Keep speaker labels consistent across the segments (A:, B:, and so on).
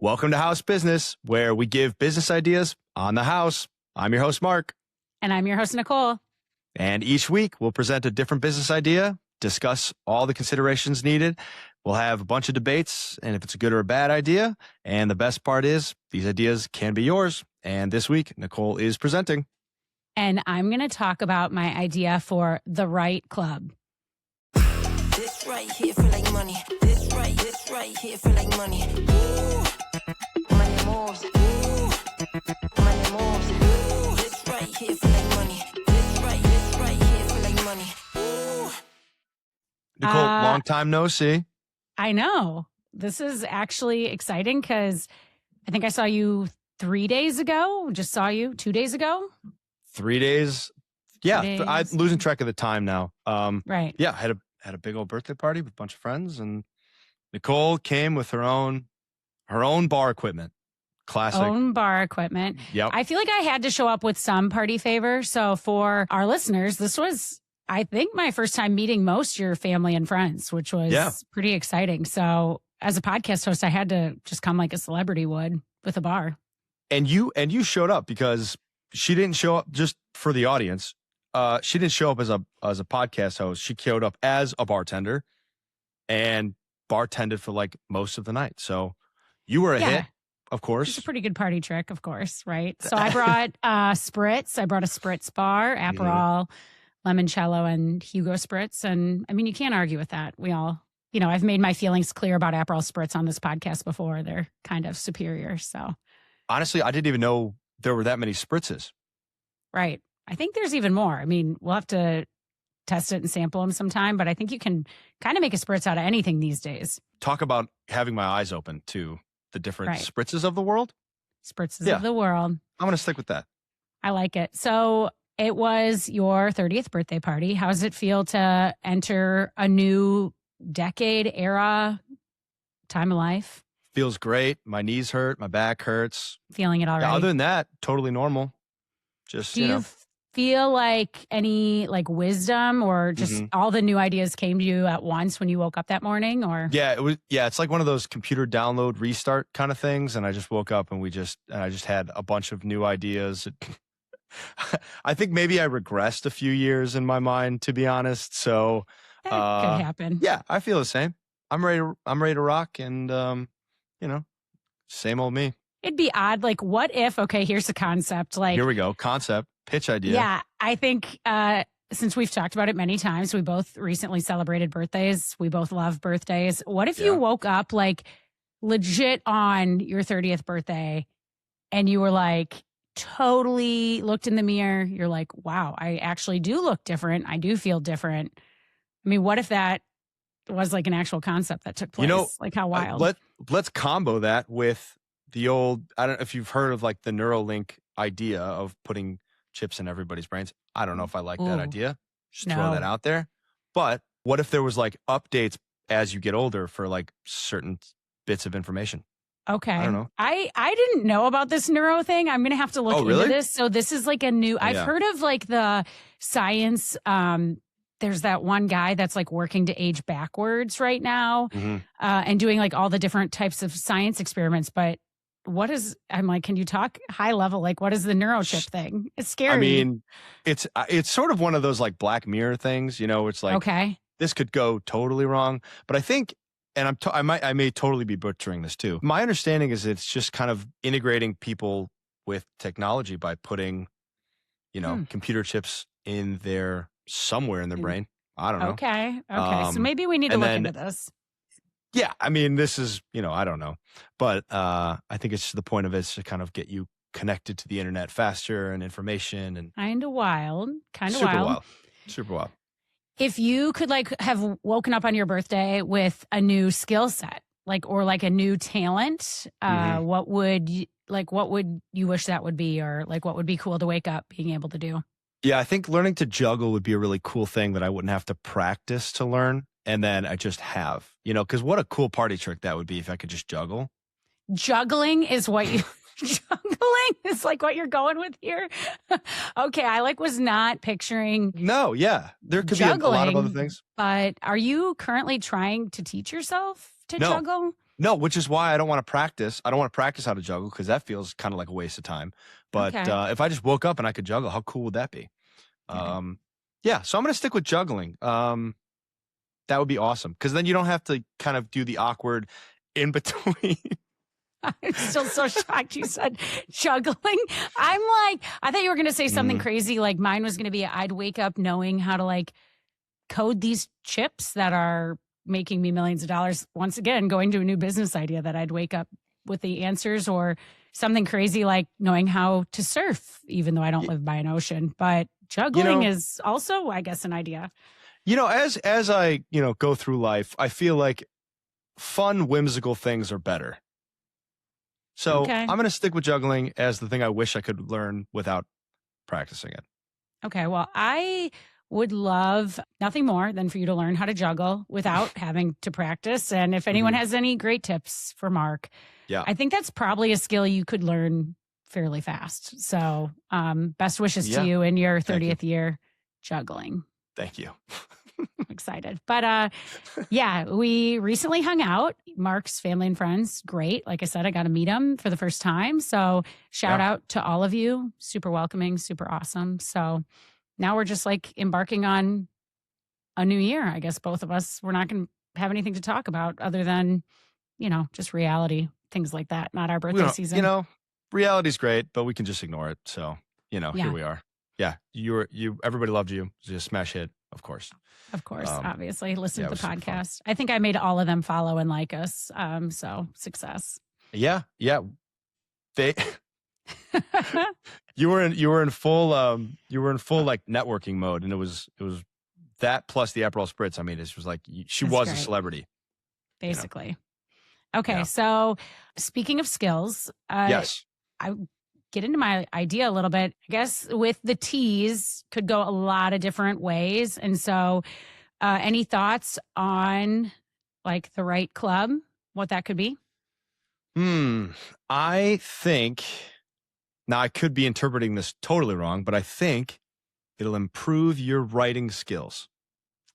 A: Welcome to House Business, where we give business ideas on the house. I'm your host, Mark.
B: And I'm your host, Nicole.
A: And each week we'll present a different business idea, discuss all the considerations needed. We'll have a bunch of debates, and if it's a good or a bad idea. And the best part is these ideas can be yours. And this week, Nicole is presenting.
B: And I'm going to talk about my idea for the right club.
C: This right here feel like money. This right here feel like money. Ooh. Money moves. Ooh. Money moves. Ooh. This right here feel like money. This right here feel like money. Ooh.
A: Nicole, long time no see.
B: I know. This is actually exciting because I think I saw you 3 days ago. Just saw you 2 days ago.
A: 3 days. Yeah,
B: 2 days.
A: I'm losing track of the time now.
B: Right.
A: Yeah, I had a big old birthday party with a bunch of friends, and Nicole came with her own bar equipment. Classic.
B: Own bar equipment.
A: Yep.
B: I feel like I had to show up with some party favor. So for our listeners, this was, I think, my first time meeting most of your family and friends, which was pretty exciting. So as a podcast host, I had to just come like a celebrity would with a bar.
A: And you showed up because she didn't show up just for the audience. She didn't show up as a podcast host. She showed up as a bartender and bartended for like most of the night. So you were a hit, of course.
B: It's a pretty good party trick, of course, right? So I brought spritz. I brought a spritz bar, Aperol, limoncello, and Hugo spritz. And I mean, you can't argue with that. We all, I've made my feelings clear about Aperol spritz on this podcast before. They're kind of superior. So
A: honestly, I didn't even know there were that many spritzes.
B: Right. I think there's even more. I mean, we'll have to test it and sample them sometime, but I think you can kind of make a spritz out of anything these days.
A: Talk about having my eyes open to the different spritzes of the world.
B: Spritzes of the world.
A: I'm going to stick with that.
B: I like it. So it was your 30th birthday party. How does it feel to enter a new decade, era, time of life?
A: Feels great. My knees hurt. My back hurts.
B: Feeling it already.
A: Yeah, other than that, totally normal. Just,
B: Do you feel like any wisdom or just all the new ideas came to you at once when you woke up that morning? Or
A: it's like one of those computer download restart kind of things. And I just woke up and I just had a bunch of new ideas. I think maybe I regressed a few years in my mind, to be honest. So
B: that could happen.
A: Yeah, I feel the same. I'm ready to rock, and same old me.
B: It'd be odd. Like, what if, okay, here's the concept. Like,
A: here we go. Concept, pitch idea.
B: Yeah, I think since we've talked about it many times, we both recently celebrated birthdays. We both love birthdays. What if you woke up like legit on your 30th birthday and you were like totally looked in the mirror? You're like, wow, I actually do look different. I do feel different. I mean, what if that was like an actual concept that took place? Like, how wild.
A: Let's combo that with the old, I don't know if you've heard of like the Neuralink idea of putting chips in everybody's brains. I don't know if I like that idea. Just throw that out there. But what if there was like updates as you get older for like certain bits of information?
B: Okay.
A: I don't know.
B: I didn't know about this neuro thing. I'm going to have to look into this. So this is like a new, I've heard of like the science. There's that one guy that's like working to age backwards right now and doing like all the different types of science experiments. But I'm like, can you talk high level? Like, what is the neurochip thing? It's scary.
A: I mean, it's sort of one of those like Black Mirror things, it's like, this could go totally wrong. But I think, and I may totally be butchering this too. My understanding is it's just kind of integrating people with technology by putting, computer chips somewhere in their brain. I don't know.
B: Okay. So maybe we need to look into this.
A: Yeah, I mean, this is, I don't know. But I think it's the point of it is to kind of get you connected to the internet faster and information. And
B: Kind of wild.
A: Super wild.
B: If you could have woken up on your birthday with a new skill set, or a new talent, what would you wish that would be? Or what would be cool to wake up being able to do?
A: Yeah, I think learning to juggle would be a really cool thing that I wouldn't have to practice to learn. And then I just have, because what a cool party trick that would be if I could just juggle.
B: Juggling is what you, what you're going with here. Okay. I was not picturing.
A: No. Yeah. There could be a lot of other things.
B: But are you currently trying to teach yourself to juggle?
A: No, which is why I don't want to practice. I don't want to practice how to juggle because that feels kind of like a waste of time. But if I just woke up and I could juggle, how cool would that be? Yeah, so I'm going to stick with juggling. That would be awesome because then you don't have to kind of do the awkward in between.
B: I'm still so shocked you said juggling. I'm like, I thought you were going to say something crazy. Like mine was going to be, I'd wake up knowing how to like code these chips that are making me millions of dollars. Once again, going to a new business idea that I'd wake up with the answers, or something crazy like knowing how to surf, even though I don't live by an ocean. But juggling is also, I guess, an idea.
A: As I, go through life, I feel like fun, whimsical things are better. So I'm going to stick with juggling as the thing I wish I could learn without practicing it.
B: Okay. Well, I would love nothing more than for you to learn how to juggle without having to practice. And if anyone has any great tips for Mark, I think that's probably a skill you could learn fairly fast. So best wishes to you in your 30th year juggling.
A: Thank you.
B: I'm excited. But we recently hung out. Mark's family and friends, great. Like I said, I got to meet him for the first time. So shout out to all of you. Super welcoming, super awesome. So now we're just like embarking on a new year. I guess both of us, we're not going to have anything to talk about other than, just reality, things like that. Not our birthday season.
A: Reality's great, but we can just ignore it. So, here we are. Yeah. Everybody loved you. It was a smash hit, of course.
B: Of course, obviously. Listen to the podcast. I think I made all of them follow and like us. So success.
A: Yeah. They you were in full like networking mode, and it was that plus the Aperol spritz. I mean, it was like she was a celebrity.
B: Basically. Okay, so speaking of skills,
A: yes.
B: I get into my idea a little bit. I guess with the teas could go a lot of different ways. And so any thoughts on like the right club, what that could be?
A: I think, now I could be interpreting this totally wrong, but I think it'll improve your writing skills.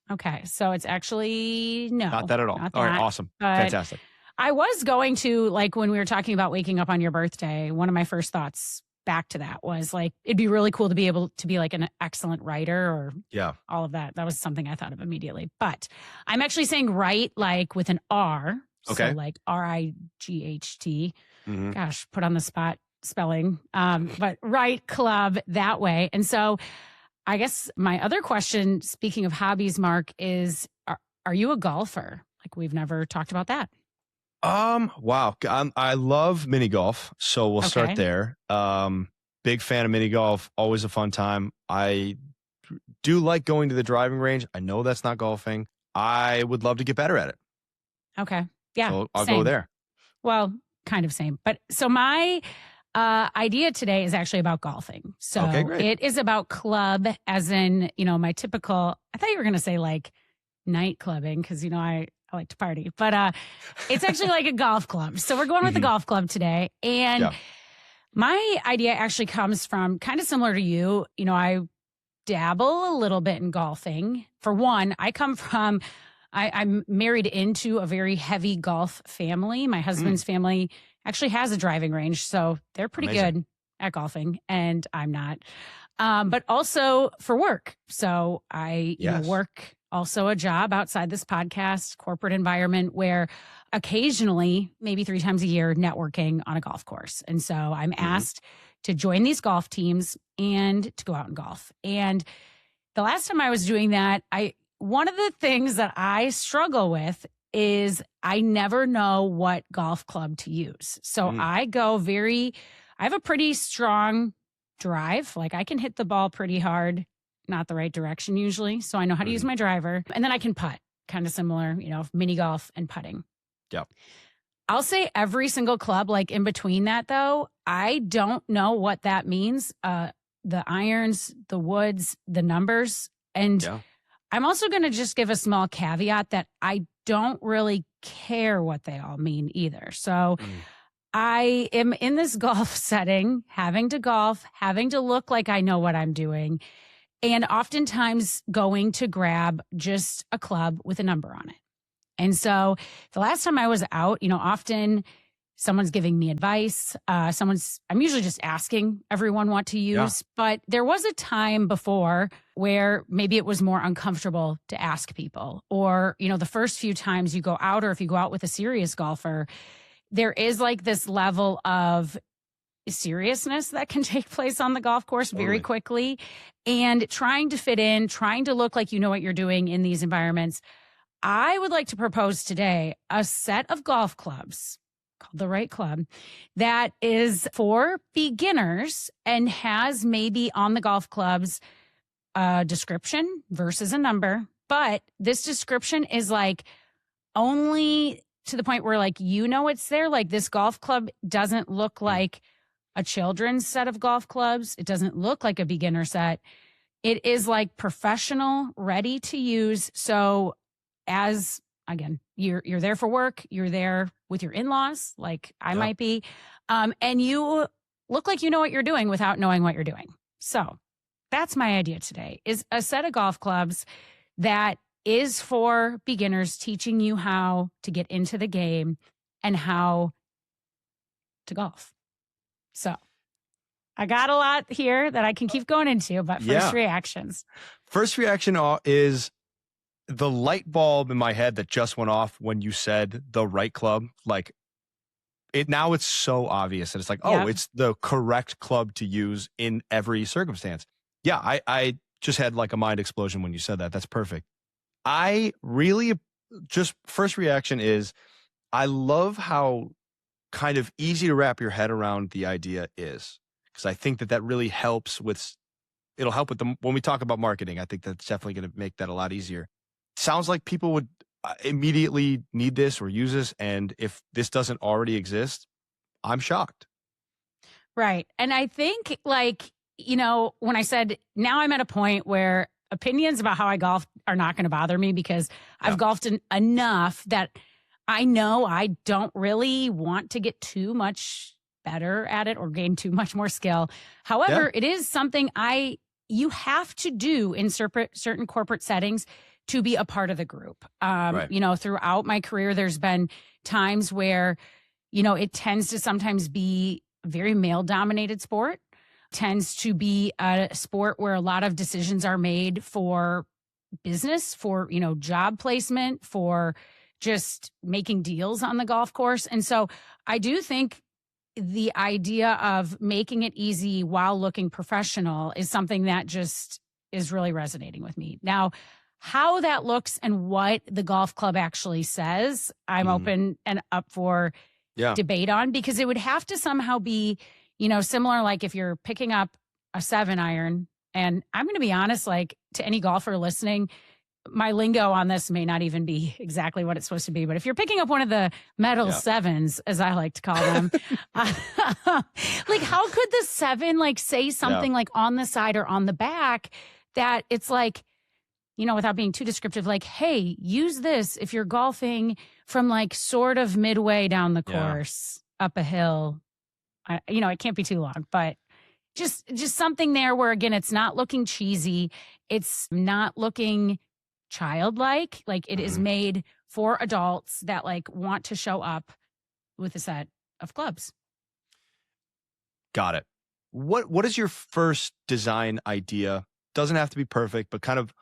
B: Okay, so it's actually
A: not that at all. All right, awesome. Fantastic.
B: I was going to, like, when we were talking about waking up on your birthday, one of my first thoughts back to that was like, it'd be really cool to be able to be like an excellent writer or all of that. That was something I thought of immediately. But I'm actually saying write like with an R.
A: Okay.
B: So like RIGHT. Gosh, put on the spot spelling. But write club that way. And so I guess my other question, speaking of hobbies, Mark, is are you a golfer? Like, we've never talked about that.
A: Wow. I love mini golf. So we'll start there. Big fan of mini golf. Always a fun time. I do like going to the driving range. I know that's not golfing. I would love to get better at it.
B: Okay. Yeah.
A: So I'll go there.
B: Well, kind of same. But so my idea today is actually about golfing. So it is about club as in, my typical, I thought you were going to say like night clubbing because, I like to party, but it's actually like a golf club. So we're going with the golf club today. And my idea actually comes from kind of similar to you. I dabble a little bit in golfing. For one, I come from, I'm married into a very heavy golf family. My husband's family actually has a driving range. So they're pretty good at golfing and I'm not. But also for work. So I work also a job outside this podcast, corporate environment where occasionally, maybe 3 times a year, networking on a golf course. And so I'm asked to join these golf teams and to go out and golf. And the last time I was doing that, one of the things that I struggle with is I never know what golf club to use. So I have a pretty strong drive. Like I can hit the ball pretty hard, not the right direction usually. So I know how to use my driver. And then I can putt, kind of similar, mini golf and putting.
A: Yep.
B: I'll say every single club, like in between that though, I don't know what that means. The irons, the woods, the numbers. And I'm also going to just give a small caveat that I don't really care what they all mean either. So I am in this golf setting, having to golf, having to look like I know what I'm doing. And oftentimes going to grab just a club with a number on it. And so the last time I was out, often someone's giving me advice. I'm usually just asking everyone what to use. But there was a time before where maybe it was more uncomfortable to ask people, or, the first few times you go out, or if you go out with a serious golfer, there is like this level of seriousness that can take place on the golf course very quickly, and trying to fit in, trying to look like you know what you're doing in these environments. I would like to propose today a set of golf clubs called the Right Club that is for beginners and has maybe on the golf clubs a description versus a number. But this description is like only to the point where like, it's there. Like this golf club doesn't look like a children's set of golf clubs. It doesn't look like a beginner set. It is like professional, ready to use. So as again, you're there for work, you're there with your in-laws, like I might be, and you look like you know what you're doing without knowing what you're doing. So that's my idea today, is a set of golf clubs that is for beginners, teaching you how to get into the game and how to golf. So I got a lot here that I can keep going into, but first reactions.
A: First reaction is the light bulb in my head that just went off when you said the Right Club. Like now it's so obvious that it's like, it's the correct club to use in every circumstance. Yeah, I just had like a mind explosion when you said that. That's perfect. I really just first reaction is I love how kind of easy to wrap your head around the idea is, because I think that really helps with, it'll help with when we talk about marketing. I think that's definitely going to make that a lot easier. Sounds like people would immediately need this or use this. And if this doesn't already exist, I'm shocked.
B: Right. And I think when I said now I'm at a point where opinions about how I golf are not going to bother me, because I've golfed enough that I know I don't really want to get too much better at it or gain too much more skill. However, it is something you have to do in certain corporate settings to be a part of the group. Throughout my career, there's been times where, it tends to sometimes be a very male-dominated sport, tends to be a sport where a lot of decisions are made for business, for, job placement, for just making deals on the golf course. And so I do think the idea of making it easy while looking professional is something that just is really resonating with me. Now, how that looks and what the golf club actually says, I'm open and up for debate on, because it would have to somehow be, similar, like if you're picking up a 7-iron, and I'm going to be honest, like to any golfer listening, my lingo on this may not even be exactly what it's supposed to be, but if you're picking up one of the metal sevens, as I like to call them, like how could the 7 say something like on the side or on the back that it's like, without being too descriptive, like, hey, use this if you're golfing from sort of midway down the course up a hill. It can't be too long, but just something there where, again, it's not looking cheesy. It's not looking childlike. Like it is made for adults that want to show up with a set of clubs.
A: Got it. What is your first design idea? Doesn't have to be perfect, but kind of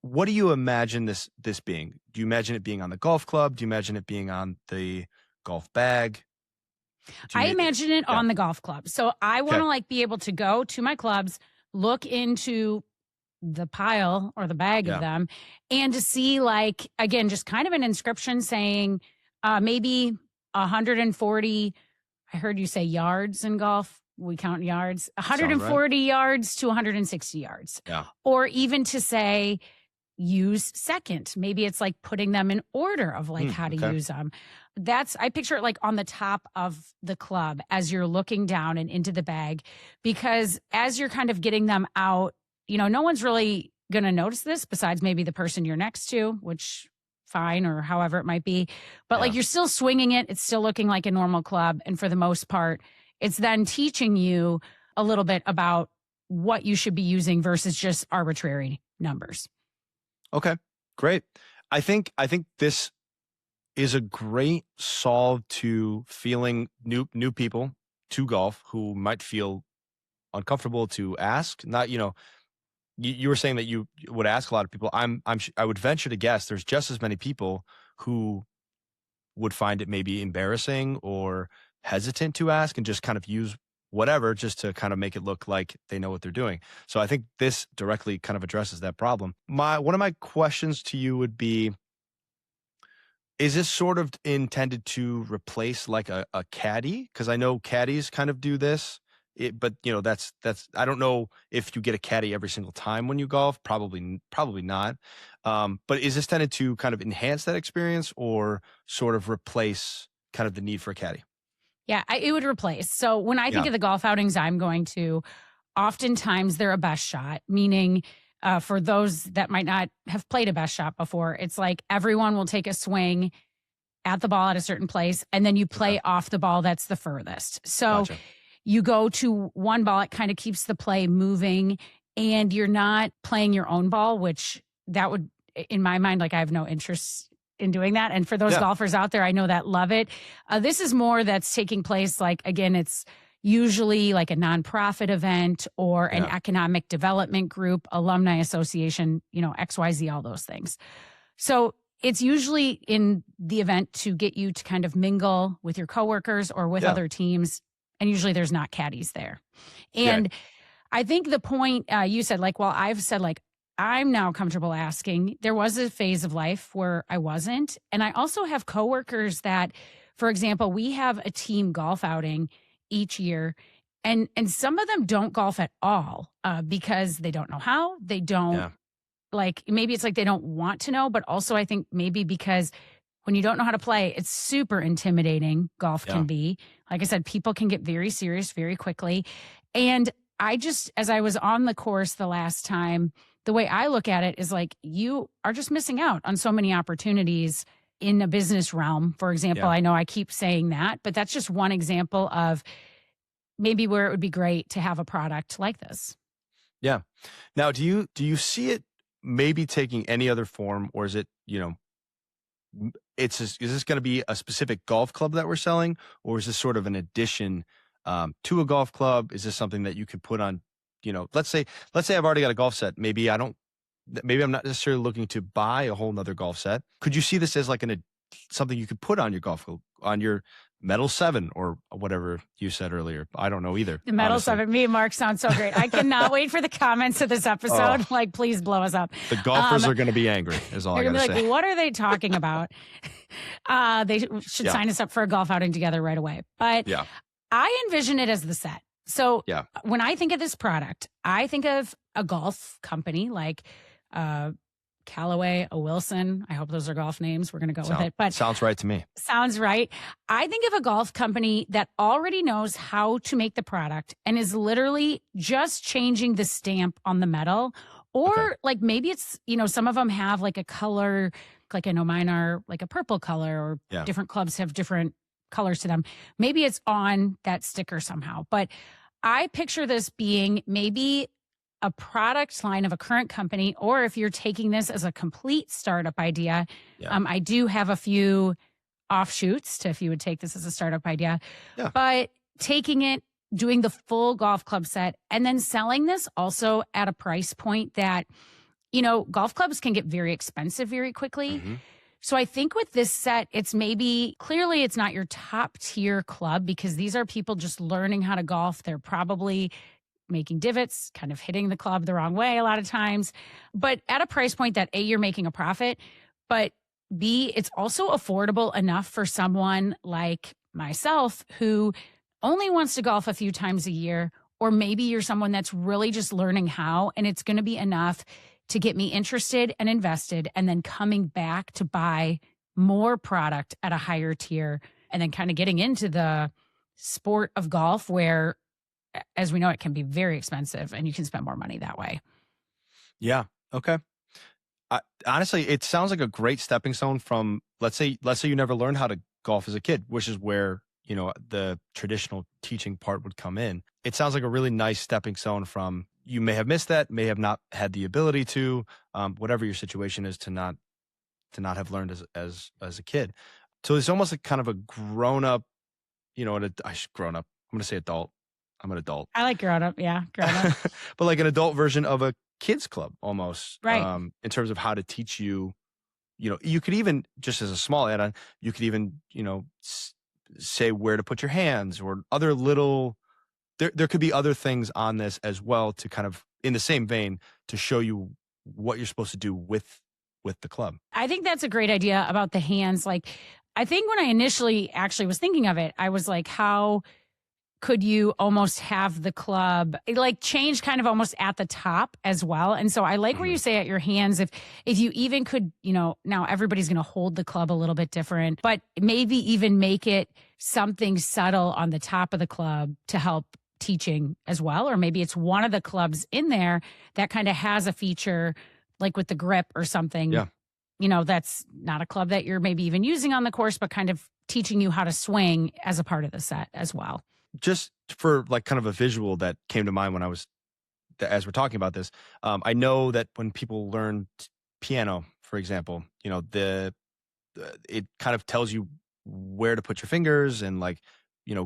A: what do you imagine this being? Do you imagine it being on the golf club? Do you imagine it being on the golf bag?
B: I imagine it on the golf club. So I want to be able to go to my clubs, look into the pile or the bag of them, and to see again, just kind of an inscription saying maybe 140, I heard you say yards in golf. We count yards, 140 yards to 160 yards. Yeah. Or even to say, use second. Maybe it's putting them in order of how to use them. I picture it on the top of the club as you're looking down and into the bag, because as you're kind of getting them out, no one's really going to notice this besides maybe the person you're next to, which fine, or however it might be. But you're still swinging it. It's still looking like a normal club. And for the most part, it's then teaching you a little bit about what you should be using versus just arbitrary numbers.
A: Okay, great. I think this is a great solve to feeling new people to golf who might feel uncomfortable to ask. Not, you were saying that you would ask a lot of people. I would venture to guess there's just as many people who would find it maybe embarrassing or hesitant to ask and just kind of use whatever just to kind of make it look like they know what they're doing. So I think this directly kind of addresses that problem. One of my questions to you would be, is this sort of intended to replace like a caddy? Because I know caddies kind of do this. But that's I don't know if you get a caddy every single time when you golf. Probably not. But is this tended to kind of enhance that experience or sort of replace kind of the need for a caddy?
B: Yeah, it would replace. So when I think of the golf outings I'm going to, oftentimes they're a best shot, meaning for those that might not have played a best shot before, it's like everyone will take a swing at the ball at a certain place, and then you play off the ball that's the furthest. So you go to one ball, it kind of keeps the play moving, and you're not playing your own ball, which that would, in my mind, like I have no interest in doing that. And for those golfers out there, I know that love it. This is more that's taking place, like, again, it's usually like a nonprofit event or an economic development group, alumni association, XYZ, all those things. So it's usually in the event to get you to kind of mingle with your coworkers or with other teams. And usually there's not caddies there. And I think the point you said, like, well, I've said, like, I'm now comfortable asking. There was a phase of life where I wasn't. And I also have coworkers that, for example, we have a team golf outing each year. And some of them don't golf at all because they don't know how. They don't, like, maybe it's like they don't want to know. But also I think maybe because when you don't know how to play, it's super intimidating. Golf can be. Like I said, people can get very serious very quickly. And I just, as I was on the course the last time, the way I look at it is like, you are just missing out on so many opportunities in a business realm. For example, I know I keep saying that, but that's just one example of maybe where it would be great to have a product like this. Yeah.
A: Now, do you see it maybe taking any other form, or is it, is this going to be a specific golf club that we're selling, or is this sort of an addition to a golf club? Is this something that you could put on, let's say I've already got a golf set. Maybe I'm not necessarily looking to buy a whole nother golf set. Could you see this as like something you could put on your on your Metal 7 or whatever you said earlier? I don't know either.
B: The Metal 7, me and Mark sound so great. I cannot wait for the comments of this episode. Like, please blow us up.
A: The golfers are going to be angry, is all I got to say.
B: Like, what are they talking about? They should sign us up for a golf outing together right away. But I envision it as the set. So when I think of this product, I think of a golf company like Callaway, a Wilson. I hope those are golf names. We're going to go with it. But
A: sounds right to me.
B: Sounds right. I think of a golf company that already knows how to make the product and is literally just changing the stamp on the metal. Or like maybe it's, some of them have like a color, like I know mine are like a purple color, or different clubs have different colors to them. Maybe it's on that sticker somehow. But I picture this being maybe a product line of a current company, or if you're taking this as a complete startup idea, I do have a few offshoots to if you would take this as a startup idea, but taking it, doing the full golf club set, and then selling this also at a price point that, golf clubs can get very expensive very quickly. Mm-hmm. So I think with this set, it's clearly it's not your top tier club because these are people just learning how to golf. They're probably making divots, kind of hitting the club the wrong way a lot of times, but at a price point that A, you're making a profit, but B, it's also affordable enough for someone like myself who only wants to golf a few times a year, or maybe you're someone that's really just learning how, and it's going to be enough to get me interested and invested and then coming back to buy more product at a higher tier and then kind of getting into the sport of golf where, as we know, it can be very expensive and you can spend more money that way. Yeah.
A: Okay. Honestly, it sounds like a great stepping stone from, let's say you never learned how to golf as a kid, which is where, the traditional teaching part would come in. It sounds like a really nice stepping stone from, you may have missed that, may have not had the ability to, whatever your situation is, to not have learned as a kid. So it's almost like kind of a grown up, grown up. I'm going to say adult. I'm an adult.
B: I like grown up. Yeah. Grown up.
A: But like an adult version of a kids club almost.
B: Right.
A: In terms of how to teach you, you could even, just as a small add-on, you could even, say where to put your hands or other little, there could be other things on this as well to kind of, in the same vein, to show you what you're supposed to do with the club.
B: I think that's a great idea about the hands. Like, I think when I initially actually was thinking of it, I was like, how could you almost have the club like change kind of almost at the top as well? And so I like where you say at your hands, if you even could, now everybody's going to hold the club a little bit different, but maybe even make it something subtle on the top of the club to help teaching as well. Or maybe it's one of the clubs in there that kind of has a feature like with the grip or something, that's not a club that you're maybe even using on the course, but kind of teaching you how to swing as a part of the set as well.
A: Just for like kind of a visual that came to mind as we're talking about this, I know that when people learn piano, for example, it kind of tells you where to put your fingers and like,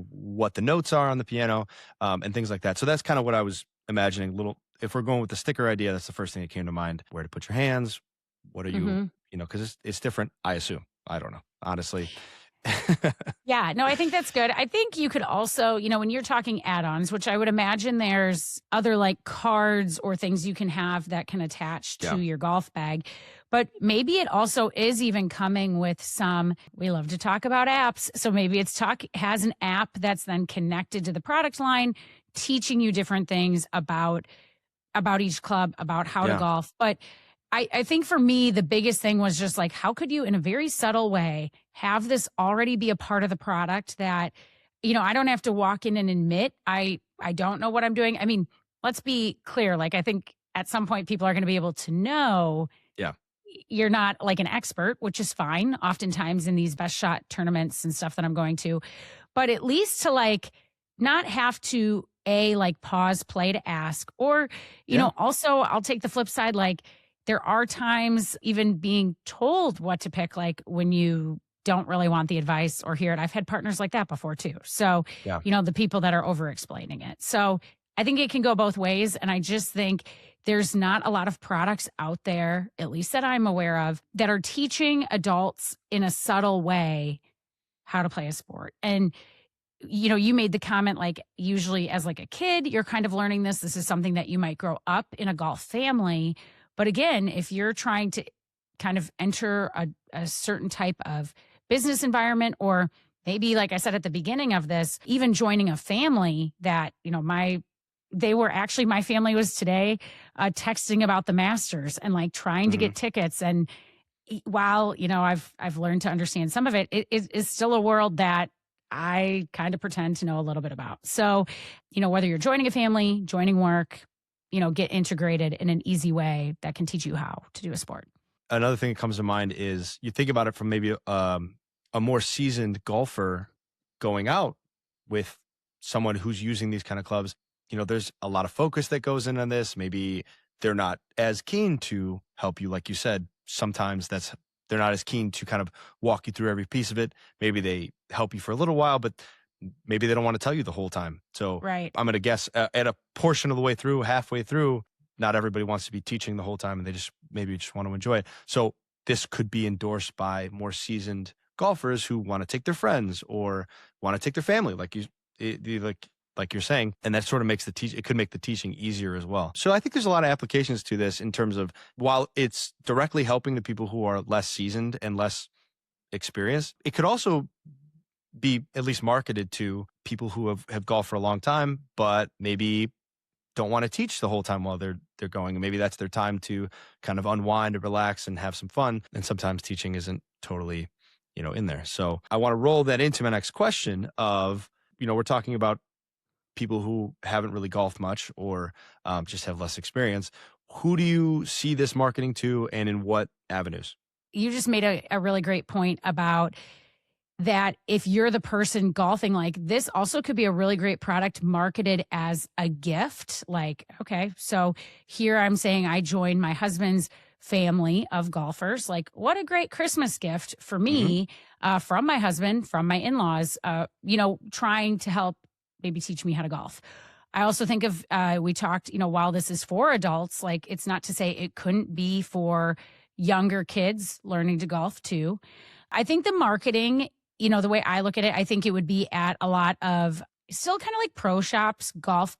A: what the notes are on the piano, and things like that. So that's kind of what I was imagining. If we're going with the sticker idea, that's the first thing that came to mind. Where to put your hands? What are you, because it's different. I assume. I don't know, honestly.
B: Yeah, no, I think that's good. I think you could also, when you're talking add-ons, which I would imagine there's other like cards or things you can have that can attach to your golf bag. But maybe it also is even coming with we love to talk about apps. So maybe has an app that's then connected to the product line, teaching you different things about each club, about how to golf. But I think for me, the biggest thing was just like, how could you, in a very subtle way, have this already be a part of the product that, I don't have to walk in and admit I don't know what I'm doing. I mean, let's be clear. Like, I think at some point people are going to be able to know you're not like an expert, which is fine. Oftentimes in these best shot tournaments and stuff that I'm going to, but at least to like not have to like pause play to ask, or, also I'll take the flip side. Like, there are times even being told what to pick, like when you don't really want the advice or hear it. I've had partners like that before too. So, the people that are over explaining it. So I think it can go both ways. And I just think there's not a lot of products out there, at least that I'm aware of, that are teaching adults in a subtle way how to play a sport. And you made the comment, like, usually as like a kid, you're kind of learning this. This is something that you might grow up in a golf family. But again, if you're trying to kind of enter a certain type of business environment, or maybe, like I said at the beginning of this, even joining a family that, my family was today texting about the Masters and like trying to get tickets. And while, I've learned to understand some of it, it is still a world that I kind of pretend to know a little bit about. So, whether you're joining a family, joining work, get integrated in an easy way that can teach you how to do a sport.
A: Another thing that comes to mind is you think about it from maybe a more seasoned golfer going out with someone who's using these kind of clubs. There's a lot of focus that goes in on this. Maybe they're not as keen to help you. Like you said, sometimes they're not as keen to kind of walk you through every piece of it. Maybe they help you for a little while, but maybe they don't want to tell you the whole time. So I'm going to guess at a portion of the way through, halfway through, not everybody wants to be teaching the whole time, and they just want to enjoy it. So this could be endorsed by more seasoned golfers who want to take their friends or want to take their family, like you're saying, and that sort of makes it could make the teaching easier as well. So I think there's a lot of applications to this in terms of, while it's directly helping the people who are less seasoned and less experienced, it could also be at least marketed to people who have golfed for a long time, but maybe don't want to teach the whole time while they're going. And maybe that's their time to kind of unwind and relax and have some fun. And sometimes teaching isn't totally, in there. So I want to roll that into my next question of, we're talking about people who haven't really golfed much or just have less experience. Who do you see this marketing to, and in what avenues?
B: You just made a really great point about that. If you're the person golfing, like, this also could be a really great product marketed as a gift. Like, okay, so here I'm saying I joined my husband's family of golfers. Like, what a great Christmas gift for me, from my husband, from my in-laws, trying to help maybe teach me how to golf. I also think of, we talked, while this is for adults, like, it's not to say it couldn't be for younger kids learning to golf too. I think the marketing, the way I look at it, I think it would be at a lot of still kind of like pro shops, golf,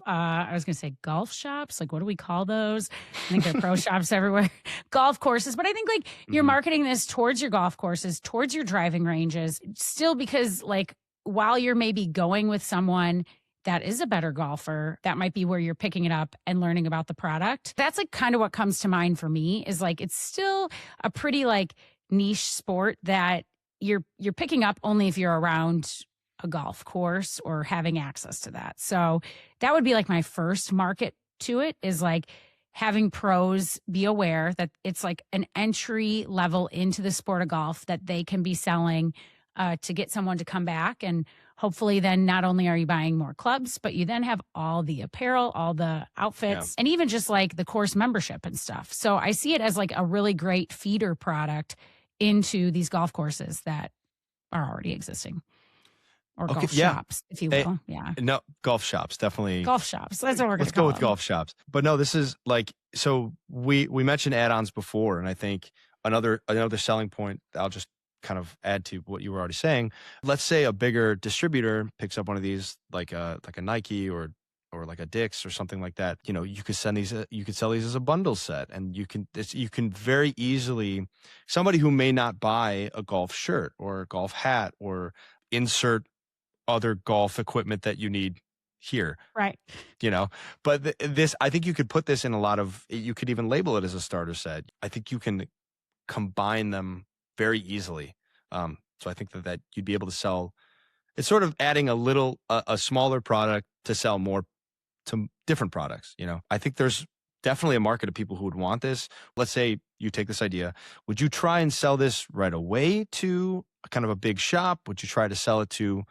B: I was going to say golf shops. Like, what do we call those? I think they're pro shops everywhere. Golf courses. But I think like you're marketing this towards your golf courses, towards your driving ranges, still, because like, while you're maybe going with someone that is a better golfer, that might be where you're picking it up and learning about the product. That's like kind of what comes to mind for me, is like, it's still a pretty like niche sport that you're picking up only if you're around a golf course or having access to that. So that would be like my first market to it, is like having pros be aware that it's like an entry level into the sport of golf that they can be selling to get someone to come back. And hopefully then not only are you buying more clubs, but you then have all the apparel, all the outfits, and even just like the course membership and stuff. So I see it as like a really great feeder product into these golf courses that are already existing. Or golf shops, if you will.
A: No, golf shops, definitely.
B: Golf shops. That's what we're going to
A: Let's go with golf shops. But no, this is like, so we mentioned add-ons before, and I think another selling point, I'll just kind of add to what you were already saying. Let's say a bigger distributor picks up one of these, like a Nike or like a Dick's or something like that. You could sell these as a bundle set, and you can very easily, somebody who may not buy a golf shirt or a golf hat or insert other golf equipment that you need here.
B: Right.
A: But this, I think you could put this in you could even label it as a starter set. I think you can combine them very easily. So I think that you'd be able to sell, it's sort of adding a smaller product to sell more to different products. I think there's definitely a market of people who would want this. Let's say you take this idea. Would you try and sell this right away to kind of a big shop? Would you try to sell it to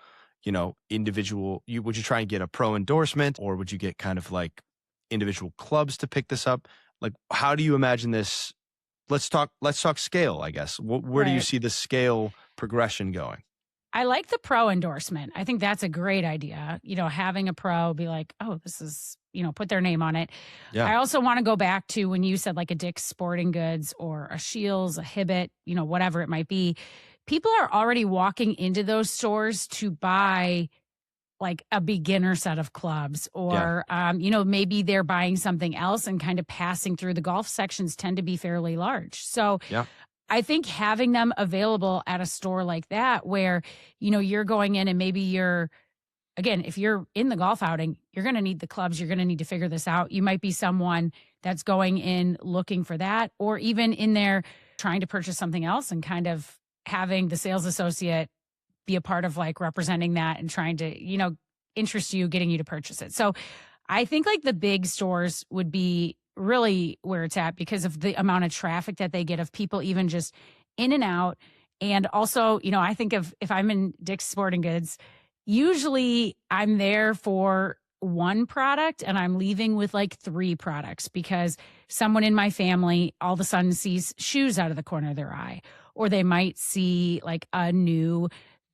A: individual, would you try and get a pro endorsement, or would you get kind of like individual clubs to pick this up? Like, how do you imagine this? Let's talk scale, I guess. Where do you see the scale progression going?
B: I like the pro endorsement. I think that's a great idea. Having a pro be like, oh, this is, put their name on it. Yeah. I also want to go back to when you said like a Dick's Sporting Goods or a Shields, a Hibbett, whatever it might be. People are already walking into those stores to buy like a beginner set of clubs, or, maybe they're buying something else and kind of passing through. The golf sections tend to be fairly large. So I think having them available at a store like that, where, you're going in and maybe again, if you're in the golf outing, you're going to need the clubs. You're going to need to figure this out. You might be someone that's going in looking for that, or even in there trying to purchase something else and kind of having the sales associate be a part of like representing that and trying to, interest you, getting you to purchase it. So I think like the big stores would be really where it's at, because of the amount of traffic that they get of people even just in and out. And also, I think of, if I'm in Dick's Sporting Goods, usually I'm there for one product and I'm leaving with like 3 products, because someone in my family all of a sudden sees shoes out of the corner of their eye, or they might see like a new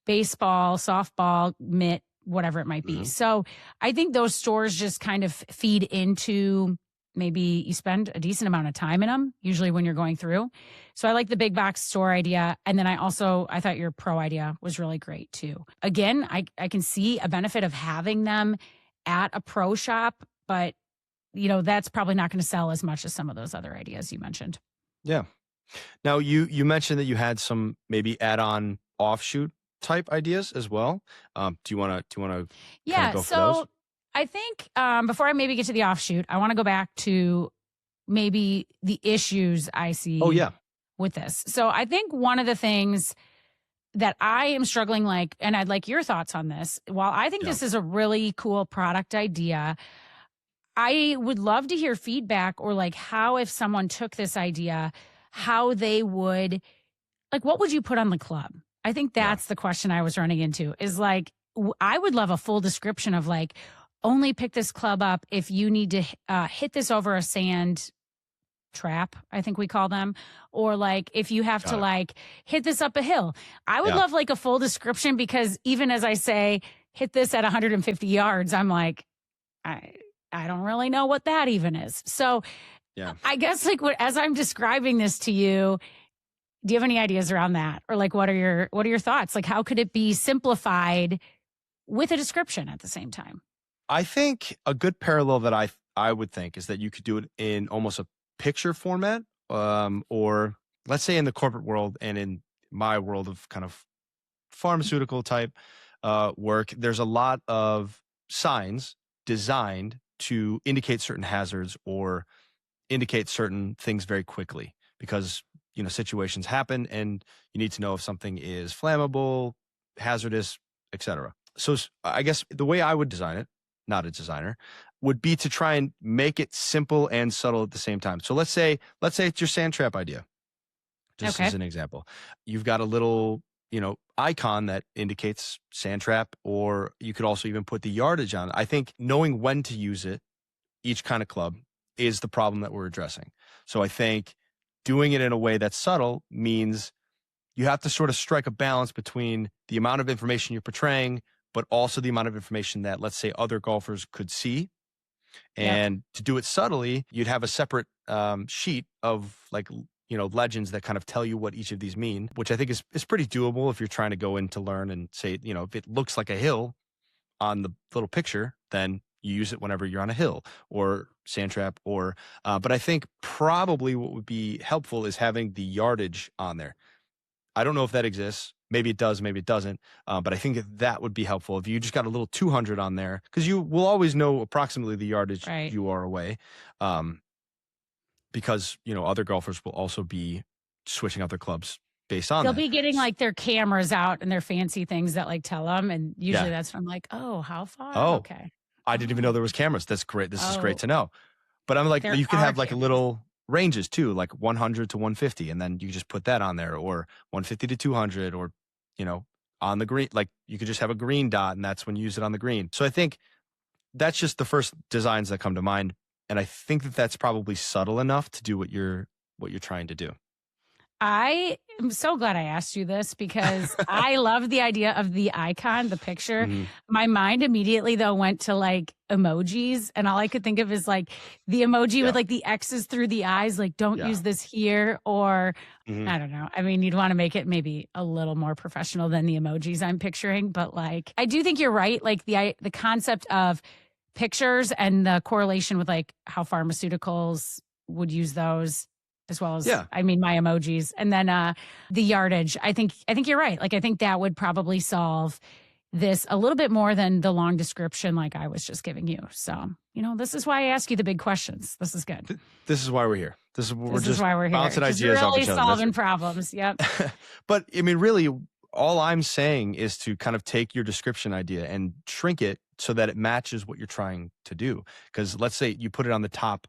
B: baseball, softball, mitt, whatever it might be. So I think those stores just kind of feed into, maybe you spend a decent amount of time in them, usually when you're going through. So I like the big box store idea. And then I thought your pro idea was really great too. Again, I can see a benefit of having them at a pro shop, but that's probably not going to sell as much as some of those other ideas you mentioned.
A: Yeah. Now you mentioned that you had some maybe add-on offshoot type ideas as well. Do you want to
B: yeah,
A: go for those?
B: I think before I maybe get to the offshoot, I want to go back to maybe the issues I see with this. So I think one of the things that I am struggling and I'd like your thoughts on this, while I think this is a really cool product idea, I would love to hear feedback, or like how, if someone took this idea, how they would, like, what would you put on the club? I think that's the question I was running into, is like, I would love a full description of like, only pick this club up if you need to hit this over a sand trap, I think we call them, or like if you have to like hit this up a hill. I would love like a full description, because even as I say, hit this at 150 yards, I'm like, I don't really know what that even is. So I guess like as I'm describing this to you, do you have any ideas around that? Or like, what are your thoughts? Like, how could it be simplified with a description at the same time?
A: I think a good parallel that I would think is that you could do it in almost a picture format, or let's say in the corporate world and in my world of kind of pharmaceutical type work, there's a lot of signs designed to indicate certain hazards or indicate certain things very quickly, because situations happen and you need to know if something is flammable, hazardous, etc. So I guess the way I would design it, not a designer, would be to try and make it simple and subtle at the same time. So let's say it's your sand trap idea. Just as an example, you've got a little, icon that indicates sand trap, or you could also even put the yardage on it. I think knowing when to use it, each kind of club, is the problem that we're addressing. So I think doing it in a way that's subtle means you have to sort of strike a balance between the amount of information you're portraying, but also the amount of information that, let's say, other golfers could see. And to do it subtly, you'd have a separate sheet of like, legends that kind of tell you what each of these mean, which I think is pretty doable if you're trying to go in to learn and say, if it looks like a hill on the little picture, then you use it whenever you're on a hill or sand trap but I think probably what would be helpful is having the yardage on there. I don't know if that exists. Maybe it does, maybe it doesn't. But I think that would be helpful if you just got a little 200 on there, because you will always know approximately the yardage you are away. Because, other golfers will also be switching out their clubs based on
B: They'll be getting like their cameras out and their fancy things that like tell them. And usually that's when I'm like, oh, how far?
A: Oh,
B: okay.
A: I didn't even know there was cameras. That's great. This is great to know. But I'm like, you can have like a little ranges too, like 100 to 150. And then you just put that on there, or 150 to 200, or, on the green, like you could just have a green dot and that's when you use it on the green. So I think that's just the first designs that come to mind. And I think that that's probably subtle enough to do what you're trying to do.
B: I am so glad I asked you this, because I love the idea of the icon, the picture. Mm-hmm. My mind immediately, though, went to like emojis. And all I could think of is like the emoji with like the X's through the eyes, like don't use this here. Or I don't know. I mean, you'd want to make it maybe a little more professional than the emojis I'm picturing. But like, I do think you're right. Like the concept of pictures and the correlation with like how pharmaceuticals would use those, as well as, I mean, my emojis. And then the yardage. I think you're right. Like, I think that would probably solve this a little bit more than the long description like I was just giving you. So, this is why I ask you the big questions. This is good.
A: This is why we're here. This is why we're here. Bouncing
B: just
A: ideas off
B: really
A: each other.
B: Solving problems. Yep.
A: But I mean, really, all I'm saying is to kind of take your description idea and shrink it so that it matches what you're trying to do. Because let's say you put it on the top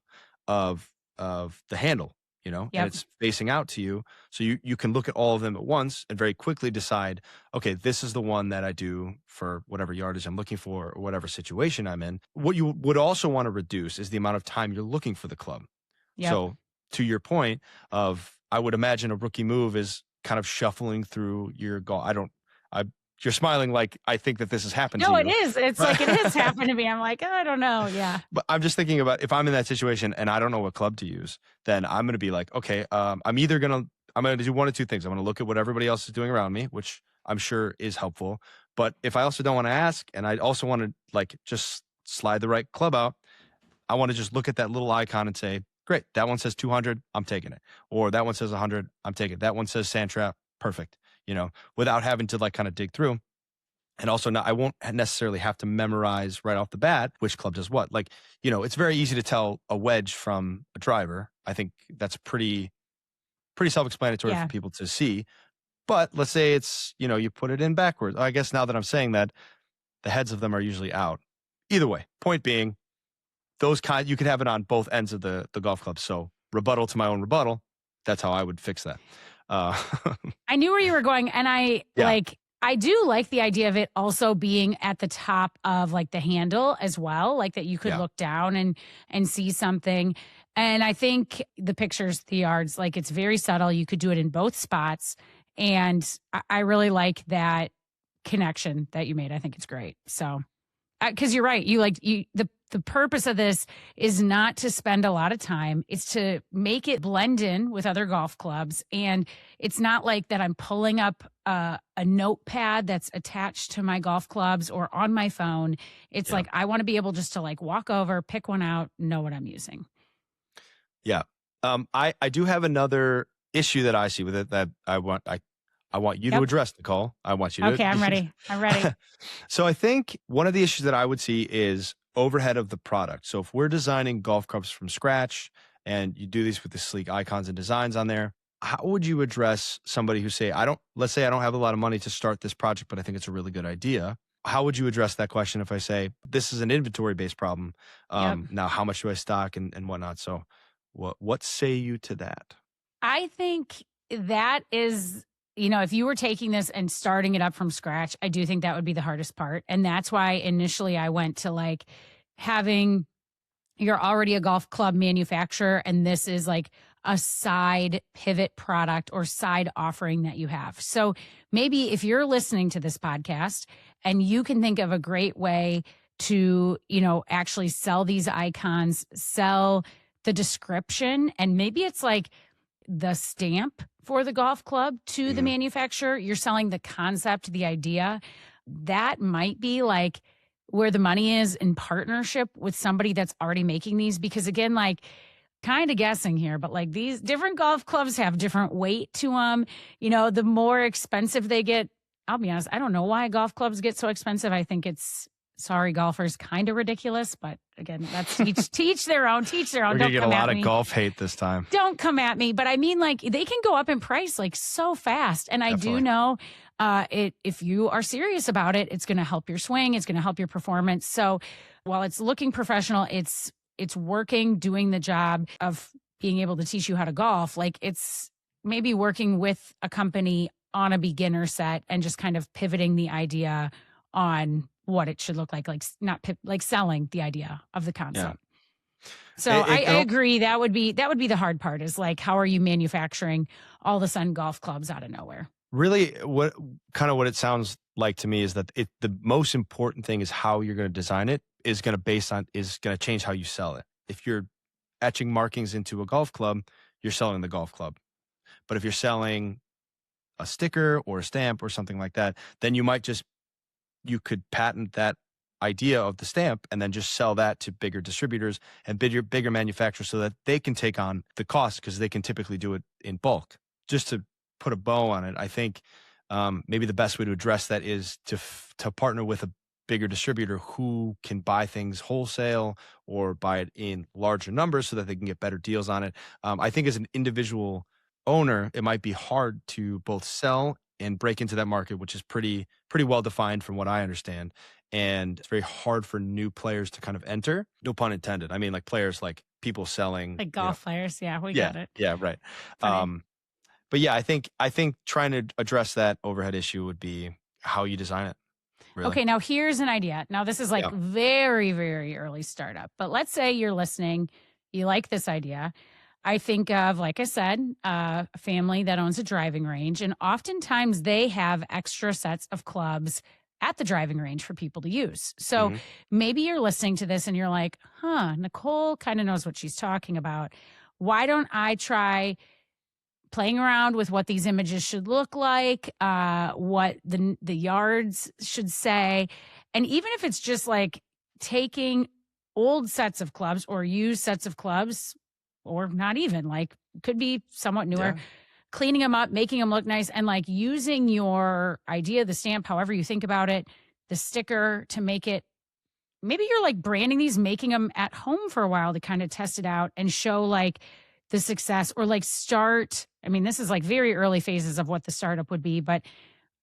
A: of the handle, and it's facing out to you. So you can look at all of them at once and very quickly decide, okay, this is the one that I do for whatever yardage I'm looking for or whatever situation I'm in. What you would also want to reduce is the amount of time you're looking for the club. Yep. So to your point of, I would imagine a rookie move is kind of shuffling through your golf. You're smiling like I think that this has happened to you.
B: No, it is. It's like it has happened to me. I'm like, I don't know. Yeah.
A: But I'm just thinking about if I'm in that situation and I don't know what club to use, then I'm going to be like, okay, I'm going to do one of two things. I'm going to look at what everybody else is doing around me, which I'm sure is helpful. But if I also don't want to ask, and I also want to like just slide the right club out, I want to just look at that little icon and say, great, that one says 200, I'm taking it. Or that one says 100, I'm taking it. That one says sand trap, perfect. Without having to like kind of dig through. And also I won't necessarily have to memorize right off the bat which club does what. Like, it's very easy to tell a wedge from a driver. I think that's pretty self-explanatory for people to see. But let's say it's, you put it in backwards. I guess now that I'm saying that, the heads of them are usually out. Either way, point being, you could have it on both ends of the golf club. So rebuttal to my own rebuttal. That's how I would fix that.
B: I knew where you were going, and I do like the idea of it also being at the top of like the handle as well, like that you could look down and see something. And I think the pictures, the yards, like it's very subtle. You could do it in both spots. And I really like that connection that you made. I think it's great. So, because you're right. The purpose of this is not to spend a lot of time. It's to make it blend in with other golf clubs. And it's not like that I'm pulling up a notepad that's attached to my golf clubs or on my phone. It's like, I want to be able just to like walk over, pick one out, know what I'm using.
A: Yeah. I do have another issue that I see with it that I want you to address, Nicole. I want you to.
B: Okay, I'm ready.
A: So I think one of the issues that I would see is overhead of the product. So if we're designing golf clubs from scratch and you do these with the sleek icons and designs on there, how would you address somebody who let's say I don't have a lot of money to start this project, but I think it's a really good idea. How would you address that question if I say, this is an inventory-based problem? Now, how much do I stock and whatnot? So what say you to that?
B: I think that is, if you were taking this and starting it up from scratch, I do think that would be the hardest part. And that's why initially I went to like having, you're already a golf club manufacturer and this is like a side pivot product or side offering that you have. So maybe if you're listening to this podcast and you can think of a great way to, actually sell these icons, sell the description, and maybe it's like the stamp for the golf club to the manufacturer. You're selling the concept, the idea. That might be like where the money is in partnership with somebody that's already making these. Because again, like kind of guessing here, but like these different golf clubs have different weight to them. The more expensive they get, I'll be honest, I don't know why golf clubs get so expensive. I think it's, sorry, golfers, kind of ridiculous. But again, that's teach their own. Teach their own.
A: We're going to get a lot of golf hate this time.
B: Don't come at me. But I mean, like, they can go up in price like so fast. And I do know if you are serious about it, it's going to help your swing. It's going to help your performance. So while it's looking professional, it's working, doing the job of being able to teach you how to golf. Like it's maybe working with a company on a beginner set and just kind of pivoting the idea on what it should look like not selling the idea of the concept. Yeah. So I agree. That would be the hard part is like, how are you manufacturing all of a sudden golf clubs out of nowhere?
A: Really, what it sounds like to me is that the most important thing is how you're going to design it is going to change how you sell it. If you're etching markings into a golf club, you're selling the golf club. But if you're selling a sticker or a stamp or something like that, then you could patent that idea of the stamp and then just sell that to bigger distributors and bigger manufacturers so that they can take on the cost because they can typically do it in bulk. Just to put a bow on it, I think maybe the best way to address that is to partner with a bigger distributor who can buy things wholesale or buy it in larger numbers so that they can get better deals on it. I think as an individual owner, it might be hard to both sell and break into that market, which is pretty well defined from what I understand. And it's very hard for new players to kind of enter. No pun intended. I mean, like players, like people selling.
B: Like golf players. Yeah, we got it.
A: Yeah, right. But yeah, I think trying to address that overhead issue would be how you design it. Really.
B: Okay, now here's an idea. Now this is like very, very early startup. But let's say you're listening, you like this idea. I think of, like I said, a family that owns a driving range, and oftentimes they have extra sets of clubs at the driving range for people to use. So maybe you're listening to this and you're like, Nicole kind of knows what she's talking about. Why don't I try playing around with what these images should look like, what the yards should say, and even if it's just like taking old sets of clubs or used sets of clubs, or not even, like, could be somewhat newer, cleaning them up, making them look nice, and like using your idea, the stamp, however you think about it, the sticker to make it, maybe you're like branding these, making them at home for a while to kind of test it out and show like the success, or like start, I mean, this is like very early phases of what the startup would be, but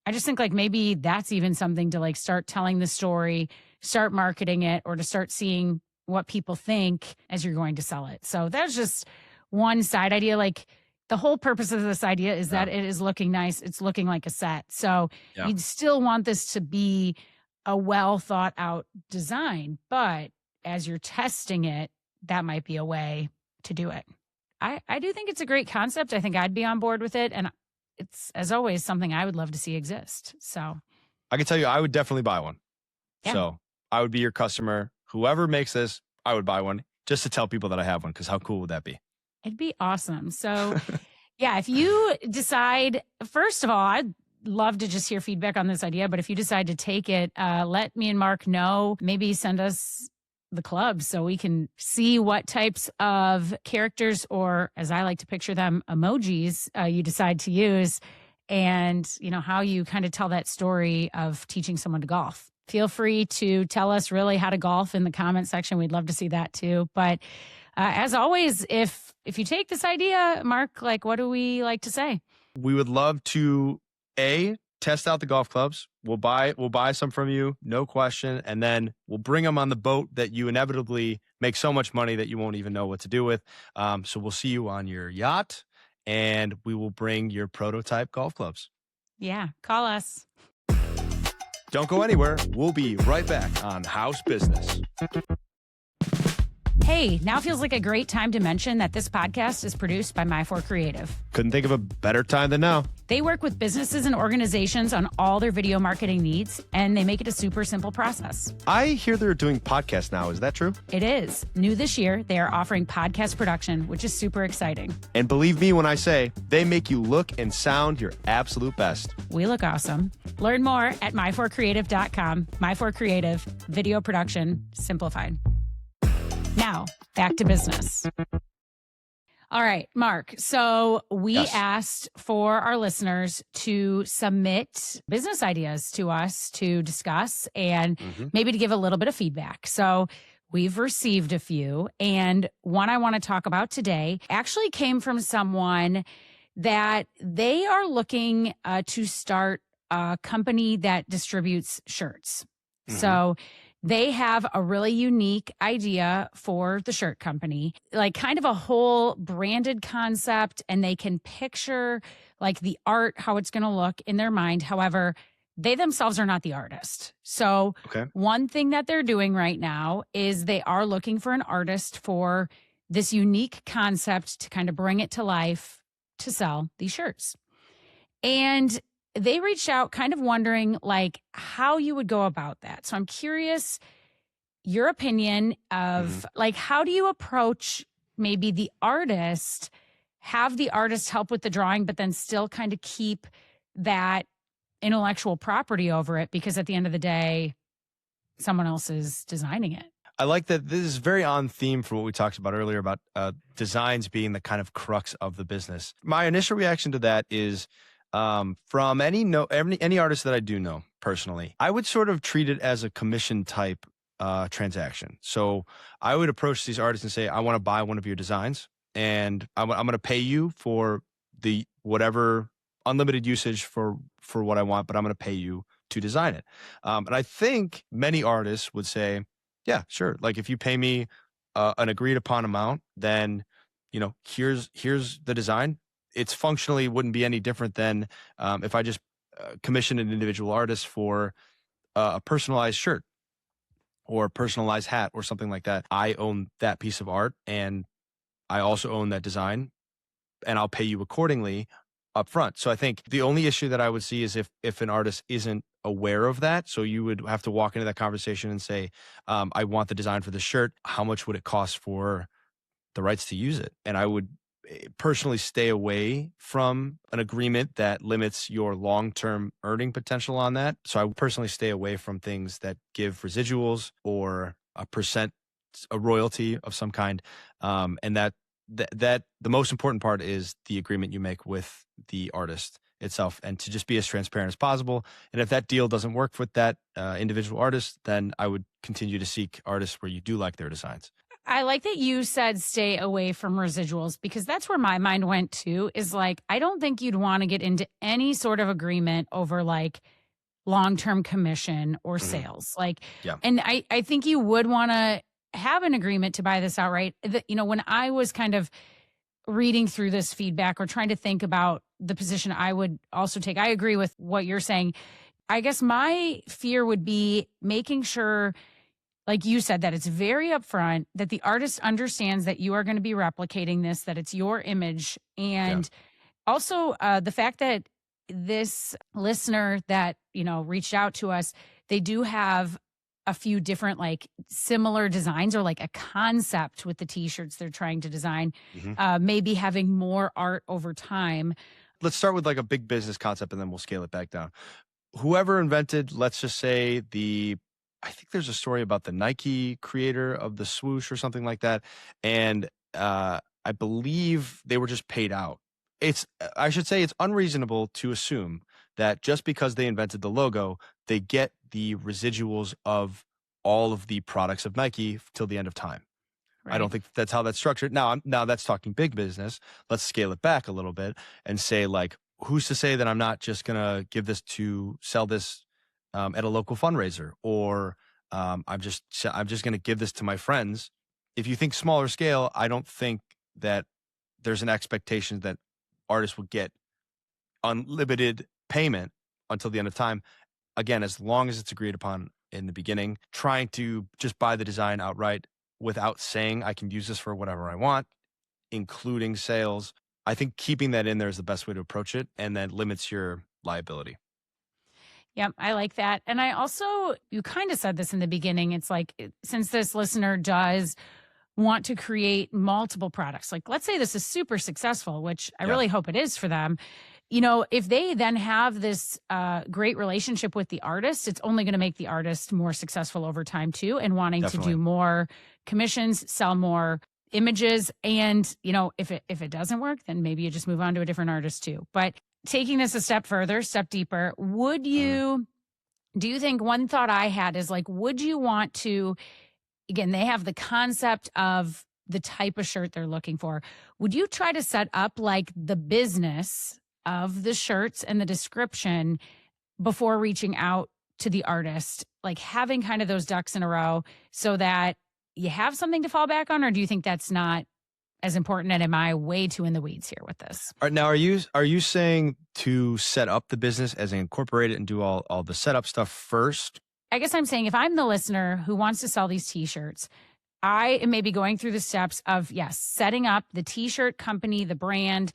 B: I just think like maybe that's even something to like start telling the story, start marketing it, or to start seeing what people think as you're going to sell it. So that's just one side idea. Like the whole purpose of this idea is that it is looking nice. It's looking like a set. So you'd still want this to be a well thought out design, but as you're testing it, that might be a way to do it. I do think it's a great concept. I think I'd be on board with it. And it's, as always, something I would love to see exist. So
A: I can tell you, I would definitely buy one.
B: Yeah.
A: So I would be your customer. Whoever makes this, I would buy one just to tell people that I have one, because how cool would that be?
B: It'd be awesome. So yeah, if you decide, first of all, I'd love to just hear feedback on this idea, but if you decide to take it, let me and Mark know. Maybe send us the clubs so we can see what types of characters, or as I like to picture them, emojis you decide to use, and how you kind of tell that story of teaching someone to golf. Feel free to tell us really how to golf in the comment section. We'd love to see that too. But as always, if you take this idea, Mark, like, what do we like to say?
A: We would love to test out the golf clubs. We'll buy some from you, no question, and then we'll bring them on the boat that you inevitably make so much money that you won't even know what to do with. So we'll see you on your yacht, and we will bring your prototype golf clubs.
B: Yeah, call us.
A: Don't go anywhere. We'll be right back on House Business.
B: Hey, now feels like a great time to mention that this podcast is produced by My4 Creative.
A: Couldn't think of a better time than now.
B: They work with businesses and organizations on all their video marketing needs, and they make it a super simple process.
A: I hear they're doing podcasts now. Is that true?
B: It is. New this year, they are offering podcast production, which is super exciting.
A: And believe me when I say, they make you look and sound your absolute best.
B: We look awesome. Learn more at my4creative.com. My4 Creative, video production simplified. Now, back to business. All right, Mark. So we asked for our listeners to submit business ideas to us to discuss and maybe to give a little bit of feedback. So we've received a few. And one I want to talk about today actually came from someone that they are looking to start a company that distributes shirts. So they have a really unique idea for the shirt company, like kind of a whole branded concept, and they can picture like the art, how it's going to look in their mind. However, they themselves are not the artist. So one thing that they're doing right now is they are looking for an artist for this unique concept to kind of bring it to life to sell these shirts. And they reached out kind of wondering like how you would go about that. So I'm curious your opinion of like, how do you approach maybe the artist, have the artist help with the drawing, but then still kind of keep that intellectual property over it, because at the end of the day, someone else is designing it.
A: I like that this is very on theme for what we talked about earlier about designs being the kind of crux of the business. My initial reaction to that is, from any artist that I do know personally, I would sort of treat it as a commission type transaction. So I would approach these artists and say, I want to buy one of your designs, and I'm going to pay you for the whatever unlimited usage for what I want, but I'm going to pay you to design it. And I think many artists would say, yeah, sure. Like if you pay me an agreed upon amount, then here's the design. It's functionally wouldn't be any different than if I just commissioned an individual artist for a personalized shirt or a personalized hat or something like that. I own that piece of art, and I also own that design, and I'll pay you accordingly up front. So I think the only issue that I would see is if an artist isn't aware of that. So you would have to walk into that conversation and say, I want the design for the shirt. How much would it cost for the rights to use it? And I would personally stay away from an agreement that limits your long-term earning potential on that. So I would personally stay away from things that give residuals or a royalty of some kind. And that the most important part is the agreement you make with the artist itself, and to just be as transparent as possible. And if that deal doesn't work with that individual artist, then I would continue to seek artists where you do like their designs.
B: I like that you said stay away from residuals, because that's where my mind went to, is like, I don't think you'd want to get into any sort of agreement over like long-term commission or sales. And I think you would want to have an agreement to buy this outright. When I was kind of reading through this feedback or trying to think about the position I would also take, I agree with what you're saying. I guess my fear would be making sure like you said, that it's very upfront, that the artist understands that you are going to be replicating this, that it's your image. And also the fact that this listener that, reached out to us, they do have a few different like similar designs or like a concept with the t-shirts they're trying to design, maybe having more art over time.
A: Let's start with like a big business concept and then we'll scale it back down. Whoever invented, let's just say I think there's a story about the Nike creator of the swoosh or something like that. And I believe they were just paid out. I should say it's unreasonable to assume that just because they invented the logo, they get the residuals of all of the products of Nike till the end of time. Right. I don't think that's how that's structured. Now that's talking big business. Let's scale it back a little bit and say, like, who's to say that I'm not just going to give this to sell this at a local fundraiser, or I'm just going to give this to my friends. If you think smaller scale, I don't think that there's an expectation that artists will get unlimited payment until the end of time. Again, as long as it's agreed upon in the beginning, trying to just buy the design outright without saying I can use this for whatever I want, including sales. I think keeping that in there is the best way to approach it, and then limits your liability.
B: Yep, I like that. And I also, you kind of said this in the beginning, it's like, since this listener does want to create multiple products, like let's say this is super successful, which I really hope it is for them. If they then have this great relationship with the artist, it's only going to make the artist more successful over time too, and wanting to do more commissions, sell more images. And, if it doesn't work, then maybe you just move on to a different artist too. But taking this a step further, step deeper, do you think, one thought I had is like, would you want to, again, they have the concept of the type of shirt they're looking for. Would you try to set up like the business of the shirts and the description before reaching out to the artist, like having kind of those ducks in a row so that you have something to fall back on? Or do you think that's not as important, and am I way too in the weeds here with this?
A: All right, now, are you saying to set up the business as incorporate it and do all the setup stuff first?
B: I guess I'm saying if I'm the listener who wants to sell these t-shirts, I am maybe going through the steps of, setting up the t-shirt company, the brand,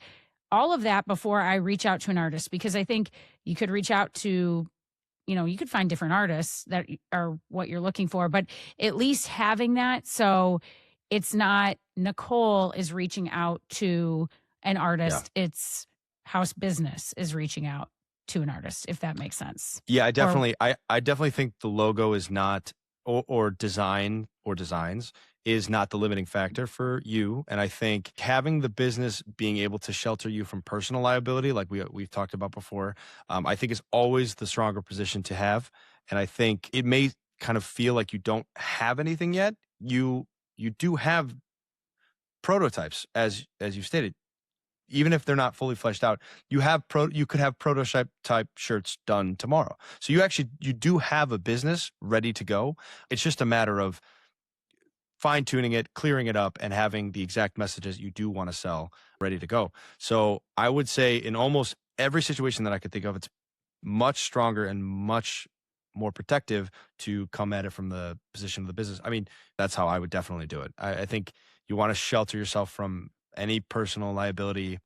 B: all of that before I reach out to an artist, because I think you could reach out to, you could find different artists that are what you're looking for, but at least having that. So it's not Nicole is reaching out to an artist. Yeah. It's House Business is reaching out to an artist, if that makes sense.
A: Yeah, I definitely think the logo is not, or design or designs is not the limiting factor for you. And I think having the business being able to shelter you from personal liability, like we've talked about before, I think is always the stronger position to have. And I think it may kind of feel like you don't have anything yet. You do have prototypes, as you stated. Even if they're not fully fleshed out, you could have prototype type shirts done tomorrow. So you do have a business ready to go. It's just a matter of fine tuning it, clearing it up, and having the exact messages you do want to sell ready to go. So I would say in almost every situation that I could think of, it's much stronger and much more protective to come at it from the position of the business. I mean, that's how I would definitely do it. I think you want to shelter yourself from any personal liability,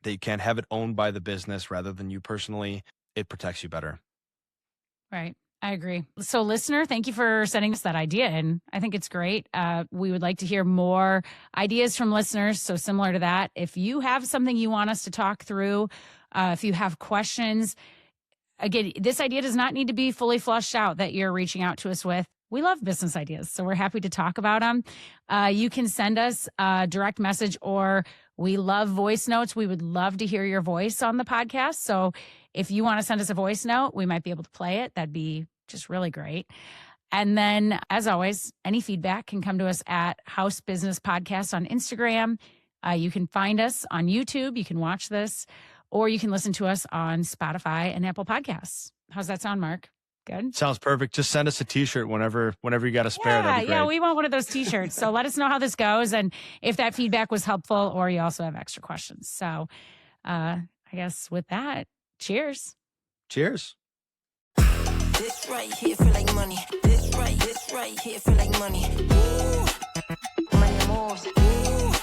A: that you can't have it owned by the business rather than you personally. It protects you better.
B: Right. I agree. So listener, thank you for sending us that idea. And I think it's great. We would like to hear more ideas from listeners. So similar to that, if you have something you want us to talk through, if you have questions, again, this idea does not need to be fully fleshed out that you're reaching out to us with. We love business ideas, so we're happy to talk about them. You can send us a direct message, or we love voice notes. We would love to hear your voice on the podcast. So if you want to send us a voice note, we might be able to play it. That'd be just really great. And then, as always, any feedback can come to us at House Business Podcast on Instagram. You can find us on YouTube. You can watch this, or you can listen to us on Spotify and Apple Podcasts. How's that sound, Mark? Good.
A: Sounds perfect. Just send us a t-shirt whenever you got a spare. That'd be great.
B: Yeah, we want one of those t-shirts. So let us know how this goes, and if that feedback was helpful, or you also have extra questions. So I guess with that, cheers.
A: Cheers.
C: This right here feel like money. This right here feel like money. Ooh, money moves. Ooh.